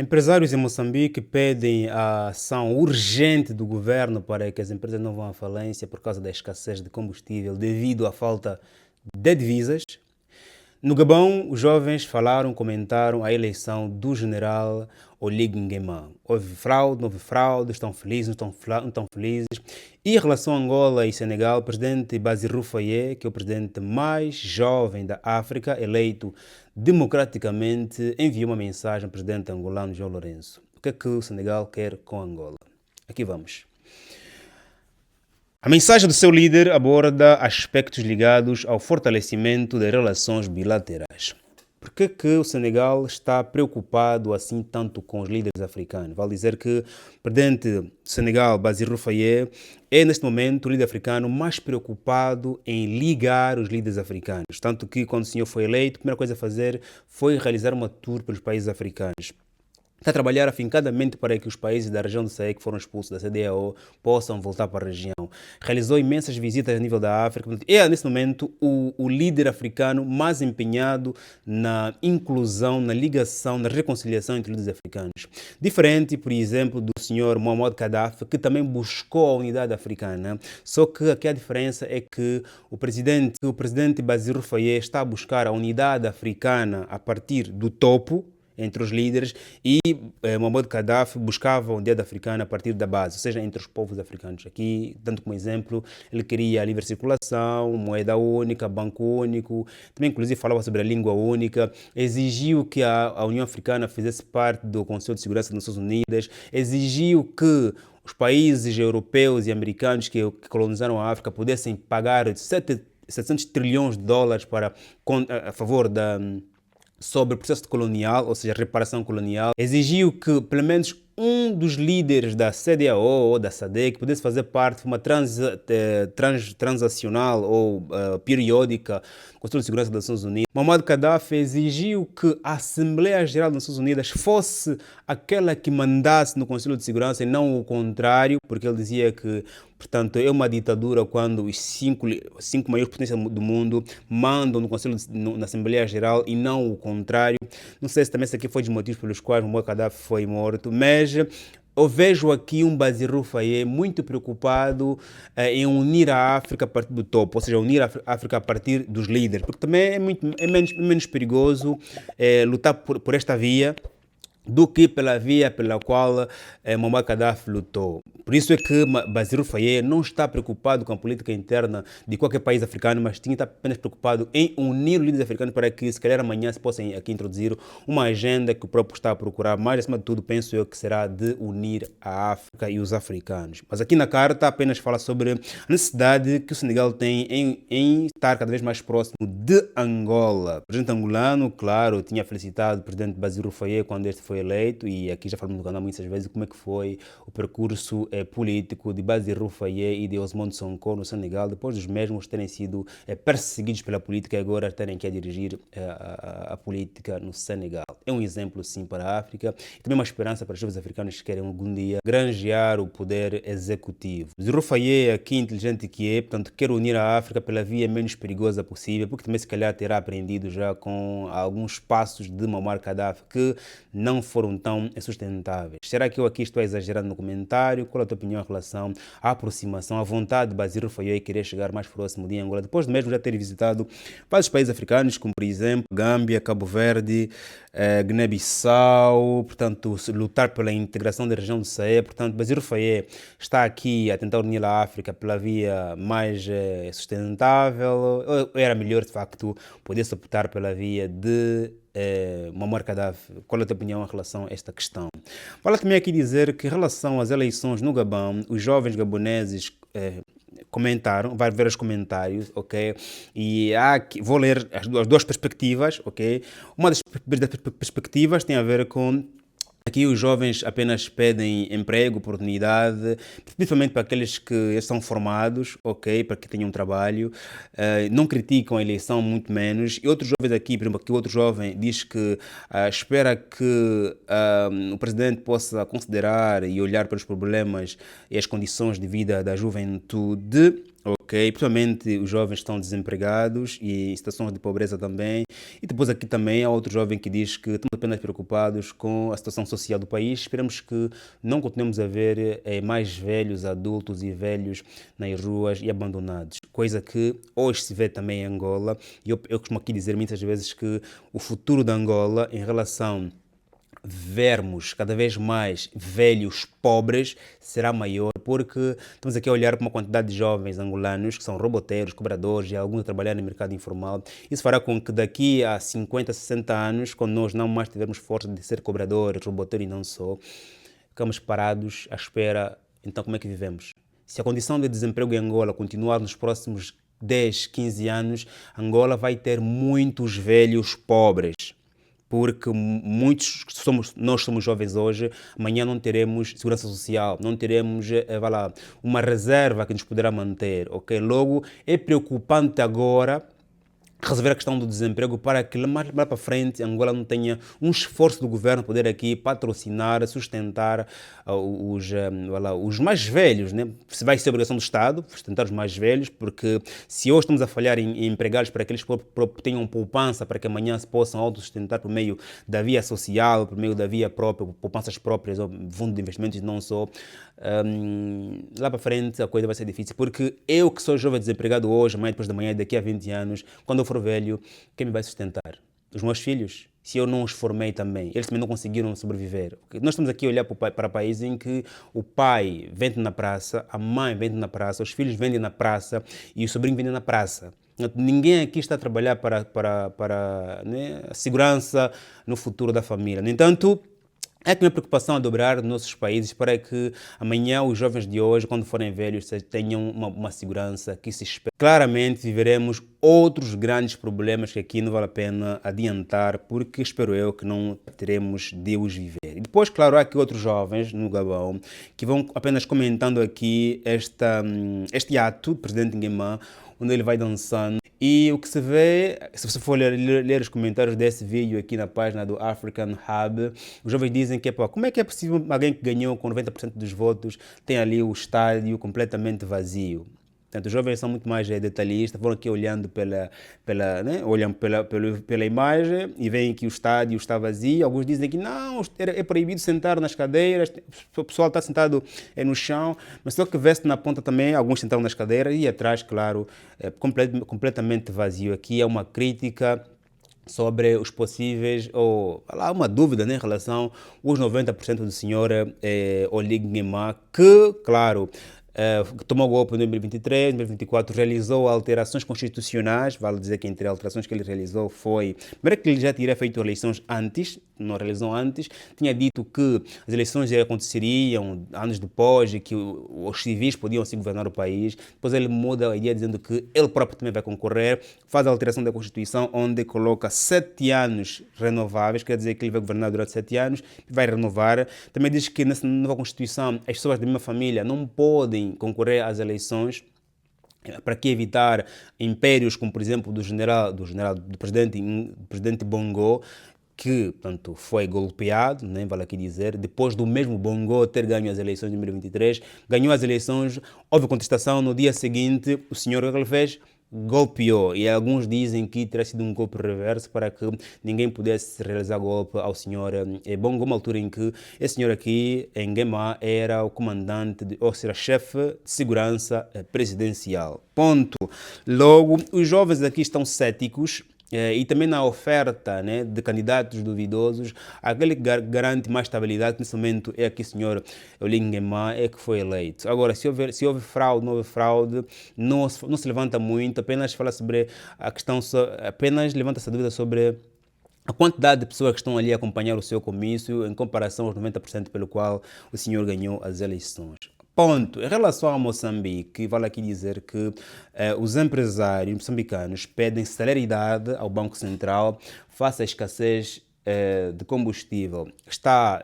Empresários em Moçambique pedem a ação urgente do governo para que as empresas não vão à falência por causa da escassez de combustível devido à falta de divisas. No Gabão, os jovens falaram, comentaram a eleição do general Olig Nguema. Houve fraude, não houve fraude, estão felizes, não estão felizes. E em relação a Angola e Senegal, o presidente Bassirou Faye, que é o presidente mais jovem da África, eleito democraticamente, enviou uma mensagem ao presidente angolano João Lourenço. O que é que o Senegal quer com Angola? Aqui vamos. A mensagem do seu líder aborda aspectos ligados ao fortalecimento das relações bilaterais. Por que o Senegal está preocupado assim tanto com os líderes africanos? Vale dizer que o presidente do Senegal, Bassirou Faye, é neste momento o líder africano mais preocupado em ligar os líderes africanos. Tanto que quando o senhor foi eleito, a primeira coisa a fazer foi realizar uma tour pelos países africanos. Está a trabalhar afincadamente para que os países da região do Sahel que foram expulsos da CEDEAO possam voltar para a região. Realizou imensas visitas a nível da África. É, nesse momento, o líder africano mais empenhado na inclusão, na ligação, na reconciliação entre líderes africanos. Diferente, por exemplo, do senhor Muammar Gaddafi, que também buscou a unidade africana. Só que aqui a diferença é que o presidente Bassirou Faye está a buscar a unidade africana a partir do topo, entre os líderes, e Muammar Gaddafi buscava a unidade africana a partir da base, ou seja, entre os povos africanos. Aqui, tanto como exemplo, ele queria a livre circulação, moeda única, banco único, também inclusive falava sobre a língua única, exigiu que a União Africana fizesse parte do Conselho de Segurança das Nações Unidas, exigiu que os países europeus e americanos que colonizaram a África pudessem pagar 700 trilhões de dólares a favor sobre o processo colonial, ou seja, reparação colonial, exigiu que pelo menos um dos líderes da CEDEAO ou da SADC pudesse fazer parte de uma transacional ou periódica do Conselho de Segurança das Nações Unidas. Muammar Gaddafi exigiu que a Assembleia Geral das Nações Unidas fosse aquela que mandasse no Conselho de Segurança e não o contrário, porque ele dizia que, portanto, é uma ditadura quando os cinco maiores potências do mundo mandam no Conselho, na Assembleia Geral e não o contrário. Não sei se também esse aqui foi um dos motivos pelos quais Muammar Gaddafi foi morto, mas eu vejo aqui um Bassirou Faye muito preocupado em unir a África a partir do topo, ou seja, unir a África a partir dos líderes, porque também é menos perigoso lutar por esta via do que pela via pela qual Muammar Gaddafi lutou. Por isso é que Bassirou Faye não está preocupado com a política interna de qualquer país africano, mas está apenas preocupado em unir os líderes africanos para que, se calhar, amanhã se possam aqui introduzir uma agenda que o próprio está a procurar, mas, acima de tudo, penso eu que será de unir a África e os africanos. Mas aqui na carta apenas fala sobre a necessidade que o Senegal tem em estar cada vez mais próximo de Angola. O presidente angolano, claro, tinha felicitado o presidente Bassirou Faye quando este foi eleito, e aqui já falamos no canal muitas vezes como é que foi o percurso político de Bassirou Faye e de Ousmane Sonko no Senegal, depois dos mesmos terem sido perseguidos pela política e agora terem que dirigir a política no Senegal. É um exemplo, sim, para a África e também uma esperança para os jovens africanos que querem algum dia granjear o poder executivo. Bassirou Faye, aqui inteligente que é, portanto, quer unir a África pela via menos perigosa possível, porque também se calhar terá aprendido já com alguns passos de Muammar Gaddafi que não foram tão sustentáveis. Será que eu aqui estou exagerando no comentário? Qual é a tua opinião em relação à aproximação, à vontade de Bassirou Faye querer chegar mais próximo de Angola, depois de mesmo já ter visitado vários países africanos, como por exemplo Gâmbia, Cabo Verde, Guiné-Bissau, portanto, lutar pela integração da região do Sahel. Portanto, Bassirou Faye está aqui a tentar unir a África pela via mais sustentável. Era melhor, de facto, poder-se optar pela via de Muammar Gaddafi. Qual é a tua opinião em relação a esta questão? Vale também aqui dizer que em relação às eleições no Gabão, os jovens gaboneses comentaram, vai ver os comentários, ok? E vou ler as duas perspectivas, ok? Uma das perspectivas tem a ver com aqui os jovens apenas pedem emprego, oportunidade, principalmente para aqueles que são formados, ok, para que tenham um trabalho, não criticam a eleição, muito menos. E outros jovens aqui, por exemplo, aqui outro jovem diz que espera que o presidente possa considerar e olhar para os problemas e as condições de vida da juventude, ok? ok? Principalmente os jovens que estão desempregados e em situações de pobreza também. E depois aqui também há outro jovem que diz que estamos apenas preocupados com a situação social do país. Esperamos que não continuemos a ver mais velhos, adultos e velhos nas ruas e abandonados. Coisa que hoje se vê também em Angola. E eu costumo aqui dizer muitas vezes que o futuro da Angola em relação vermos cada vez mais velhos pobres será maior, porque estamos aqui a olhar para uma quantidade de jovens angolanos que são roboteiros, cobradores e alguns a trabalhar no mercado informal. Isso fará com que daqui a 50, 60 anos, quando nós não mais tivermos força de ser cobradores, roboteiros e não só, ficamos parados à espera. Então como é que vivemos? Se a condição de desemprego em Angola continuar nos próximos 10, 15 anos, Angola vai ter muitos velhos pobres, porque nós somos jovens hoje, amanhã não teremos segurança social, não teremos uma reserva que nos poderá manter, ok? Logo, é preocupante agora resolver a questão do desemprego para que mais para frente Angola não tenha um esforço do governo poder aqui patrocinar, sustentar os mais velhos, né? Se vai ser obrigação do Estado sustentar os mais velhos, porque se hoje estamos a falhar em empregá-los para que eles tenham poupança, para que amanhã se possam autossustentar por meio da via social, por meio da via própria, poupanças próprias, ou fundo de investimentos e não só, lá para frente a coisa vai ser difícil, porque eu que sou jovem desempregado hoje, amanhã depois da manhã, daqui a 20 anos, quando eu for velho, quem me vai sustentar? Os meus filhos? Se eu não os formei também, eles também não conseguiram sobreviver. Nós estamos aqui a olhar para países em que o pai vende na praça, a mãe vende na praça, os filhos vendem na praça e o sobrinho vende na praça. Ninguém aqui está a trabalhar para né, a segurança no futuro da família. No entanto, é que a minha preocupação é dobrar nos nossos países para que amanhã os jovens de hoje, quando forem velhos, tenham uma segurança que se espera. Claramente viveremos outros grandes problemas que aqui não vale a pena adiantar, porque espero eu que não teremos de os viver. E depois, claro, há aqui outros jovens no Gabão que vão apenas comentando aqui este ato do presidente Nguema, onde ele vai dançando. E o que se vê, se você for ler os comentários desse vídeo aqui na página do African Hub, os jovens dizem que, pô, como é que é possível alguém que ganhou com 90% dos votos tem ali o estádio completamente vazio? Portanto, os jovens são muito mais detalhistas, vão aqui olhando olham pela imagem e veem que o estádio está vazio. Alguns dizem que não, é proibido sentar nas cadeiras, o pessoal está sentado no chão, mas só que vê-se na ponta também, alguns sentaram nas cadeiras e atrás, claro, é completamente vazio. Aqui é uma crítica sobre os possíveis, ou há uma dúvida, né, em relação aos 90% do senhor Olig Nguema, que, claro, tomou golpe em 2023, 2024 realizou alterações constitucionais, vale dizer que entre as alterações que ele realizou foi, primeiro que ele já teria feito eleições antes, não realizou antes, tinha dito que as eleições aconteceriam anos depois e que os civis podiam se governar o país, depois ele muda a ideia dizendo que ele próprio também vai concorrer, faz a alteração da Constituição onde coloca 7 anos renováveis, quer dizer que ele vai governar durante 7 anos, vai renovar, também diz que nessa nova Constituição as pessoas da mesma família não podem concorrer às eleições, para que evitar impérios como, por exemplo, do presidente Bongo, que, portanto, foi golpeado, nem vale aqui dizer, depois do mesmo Bongo ter ganho as eleições de 2023, ganhou as eleições, houve contestação, no dia seguinte o senhor o que ele fez? Golpeou, e alguns dizem que teria sido um golpe reverso para que ninguém pudesse realizar golpe ao senhor Bongo, uma altura em que esse senhor aqui, Nguema, era o comandante, ou seja, chefe de segurança presidencial. Ponto. Logo, os jovens aqui estão céticos, e também na oferta, né, de candidatos duvidosos, aquele que garante mais estabilidade, nesse momento é aqui o senhor Olig Nguema, é que foi eleito. Agora, se houve fraude, não houve fraude, não se levanta muito, apenas fala sobre a questão, apenas levanta-se a dúvida sobre a quantidade de pessoas que estão ali a acompanhar o seu comício em comparação aos 90% pelo qual o senhor ganhou as eleições. Ponto. Em relação a Moçambique, vale aqui dizer que os empresários moçambicanos pedem celeridade ao Banco Central face à escassez de combustível. Está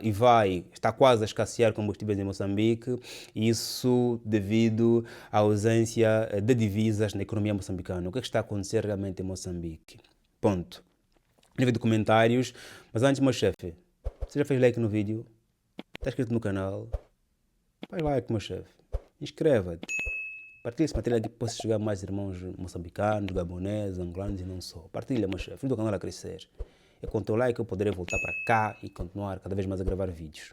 quase a escassear combustíveis em Moçambique, isso devido à ausência de divisas na economia moçambicana. O que está a acontecer realmente em Moçambique? Ponto. Nível de comentários, mas antes, meu chefe, você já fez like no vídeo? Está inscrito no canal? Faz like, meu chefe. Inscreva-te. Partilha esse material aqui para possa chegar a mais irmãos moçambicanos, gaboneses, angolanos e não só. Partilha, meu chefe. Ajuda o canal a crescer. É com o teu like eu poderei voltar para cá e continuar cada vez mais a gravar vídeos.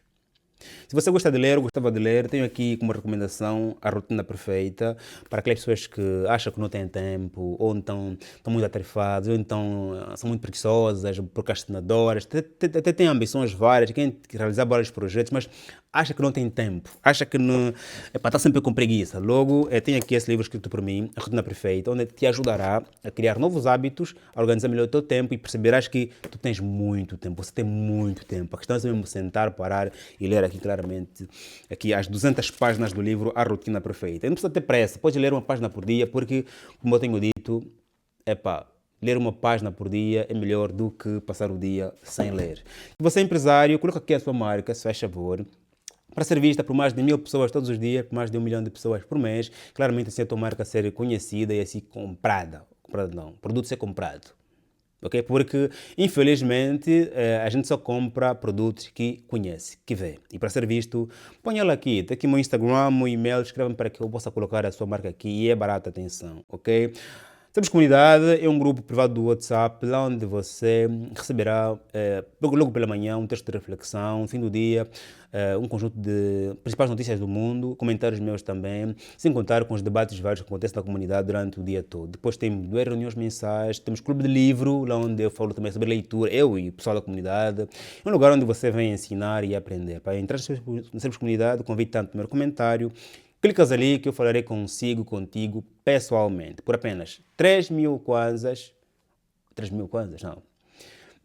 Se você gosta de ler ou gostava de ler, tenho aqui como recomendação A Rotina Perfeita, para aquelas pessoas que acham que não têm tempo, ou então estão muito atarefadas, ou então são muito preguiçosas, procrastinadoras, até têm ambições várias, querem realizar vários projetos, mas acha que não tem tempo, acha que não, está sempre com preguiça. Logo, tenho aqui esse livro escrito por mim, A Rotina Perfeita, onde te ajudará a criar novos hábitos, a organizar melhor o teu tempo e perceberás que tu tens muito tempo, você tem muito tempo. A questão é mesmo sentar, parar e ler aqui claramente aqui as 200 páginas do livro A Rotina Perfeita. E não precisa ter pressa, pode ler uma página por dia, porque, como eu tenho dito, ler uma página por dia é melhor do que passar o dia sem ler. Se você é empresário, coloca aqui a sua marca, se faz favor, para ser vista por mais de 1000 pessoas todos os dias, por mais de 1 milhão de pessoas por mês, claramente assim a tua marca ser conhecida e assim comprada. O produto ser comprado. Okay? Porque, infelizmente, a gente só compra produtos que conhece, que vê. E para ser visto, ponha lá aqui. Tem aqui meu Instagram, meu e-mail, escreva para que eu possa colocar a sua marca aqui e é barato, atenção, ok? Temos Comunidade, é um grupo privado do WhatsApp, lá onde você receberá, logo pela manhã, um texto de reflexão, no fim do dia, um conjunto de principais notícias do mundo, comentários meus também, sem contar com os debates vários que acontecem na comunidade durante o dia todo. Depois tem 2 reuniões mensais, temos clube de livro, lá onde eu falo também sobre leitura, eu e o pessoal da comunidade. É um lugar onde você vem ensinar e aprender. Para entrar na Sermos Comunidade, convido tanto o primeiro comentário. Clicas ali que eu falarei contigo, pessoalmente, por apenas 3.000 kwanzas, 3.000 kwanzas, não,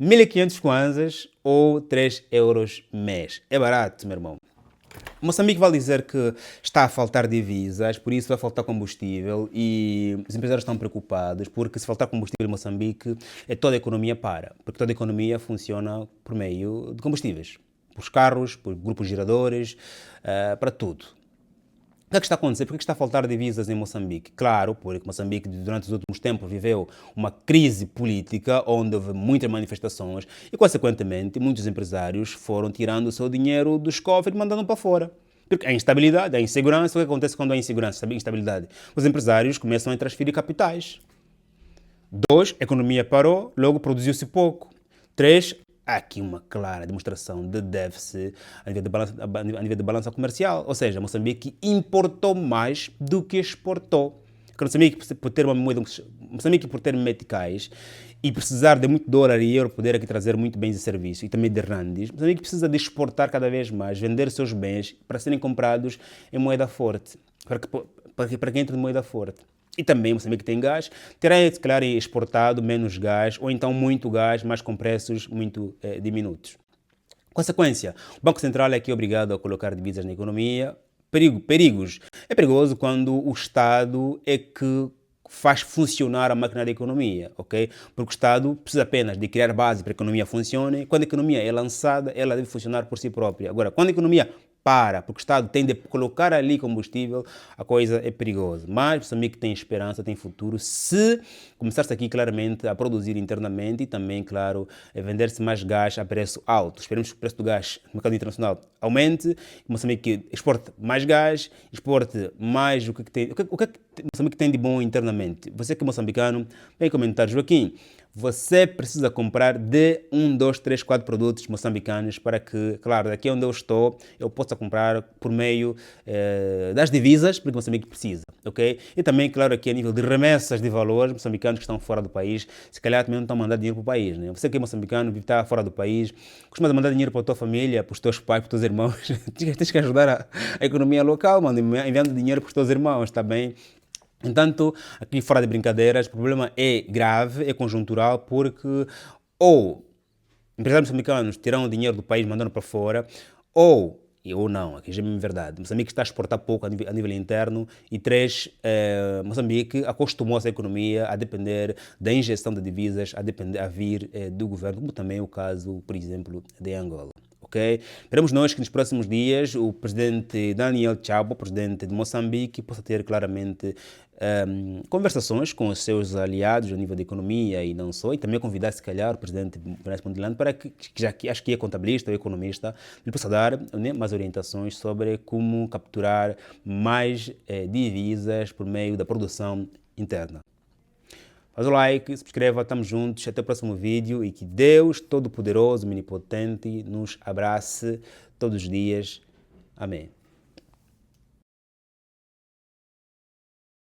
1.500 kwanzas ou 3 euros mês. É barato, meu irmão. Moçambique vai dizer que está a faltar divisas, por isso vai faltar combustível e os empresários estão preocupados porque se faltar combustível em Moçambique, toda a economia para, porque toda a economia funciona por meio de combustíveis, por carros, por grupos geradores, para tudo. O que é que está a acontecer? Por que está a faltar divisas em Moçambique? Claro, porque Moçambique durante os últimos tempos viveu uma crise política onde houve muitas manifestações e, consequentemente, muitos empresários foram tirando o seu dinheiro dos cofres e mandando para fora. Porque a instabilidade, a insegurança, o que acontece quando há insegurança, a instabilidade? Os empresários começam a transferir capitais. 2, a economia parou, logo produziu-se pouco. 3, há aqui uma clara demonstração de déficit a nível de balança comercial. Ou seja, Moçambique importou mais do que exportou. Moçambique, por ter meticais e precisar de muito dólar e euro, poder aqui trazer muito bens e serviços e também de randes, Moçambique precisa de exportar cada vez mais, vender seus bens para serem comprados em moeda forte, para que entre em moeda forte. E também Moçambique tem gás, terá, se calhar, exportado menos gás, ou então muito gás, mas com preços muito diminutos. Consequência, o Banco Central é aqui obrigado a colocar divisas na economia. Perigos. É perigoso quando o Estado é que faz funcionar a máquina da economia, ok? Porque o Estado precisa apenas de criar base para que a economia funcione. Quando a economia é lançada, ela deve funcionar por si própria. Agora, quando a economia porque o Estado tem de colocar ali combustível, a coisa é perigosa. Mas Moçambique tem esperança, tem futuro, se começar-se aqui claramente a produzir internamente e também, claro, a vender-se mais gás a preço alto. Esperemos que o preço do gás no mercado internacional aumente, que Moçambique exporte mais gás, exporte mais o que tem. O que é que Moçambique tem de bom internamente? Você que é moçambicano, vem comentar, Joaquim. Você precisa comprar de 1, 2, 3, 4 produtos moçambicanos para que, claro, daqui onde eu estou, eu possa comprar por meio das divisas, porque Moçambique precisa, ok? E também, claro, aqui a nível de remessas de valores, moçambicanos que estão fora do país, se calhar também não estão a mandar dinheiro para o país, né? Você que é moçambicano, vive está fora do país, costuma mandar dinheiro para a tua família, para os teus pais, para os teus irmãos, tens que ajudar a economia local, mano, enviando dinheiro para os teus irmãos, está bem? Entanto, aqui fora de brincadeiras, o problema é grave, é conjuntural, porque ou empresários moçambicanos tiram o dinheiro do país mandando para fora, ou não, aqui já é verdade, Moçambique está a exportar pouco a nível interno e 3, Moçambique acostumou-se a economia a depender da injeção de divisas, a vir do governo, como também é o caso, por exemplo, de Angola. ok? Esperamos nós que nos próximos dias o presidente Daniel Chapo, presidente de Moçambique, possa ter claramente conversações com os seus aliados a nível de economia e não só, e também convidar, se calhar, o presidente Venâncio Mondlane para que, já que acho que é contabilista ou economista, ele possa dar, né, mais orientações sobre como capturar mais divisas por meio da produção interna. Faz o like, subscreva, estamos juntos, até o próximo vídeo e que Deus Todo-Poderoso, Onipotente, nos abrace todos os dias. Amém.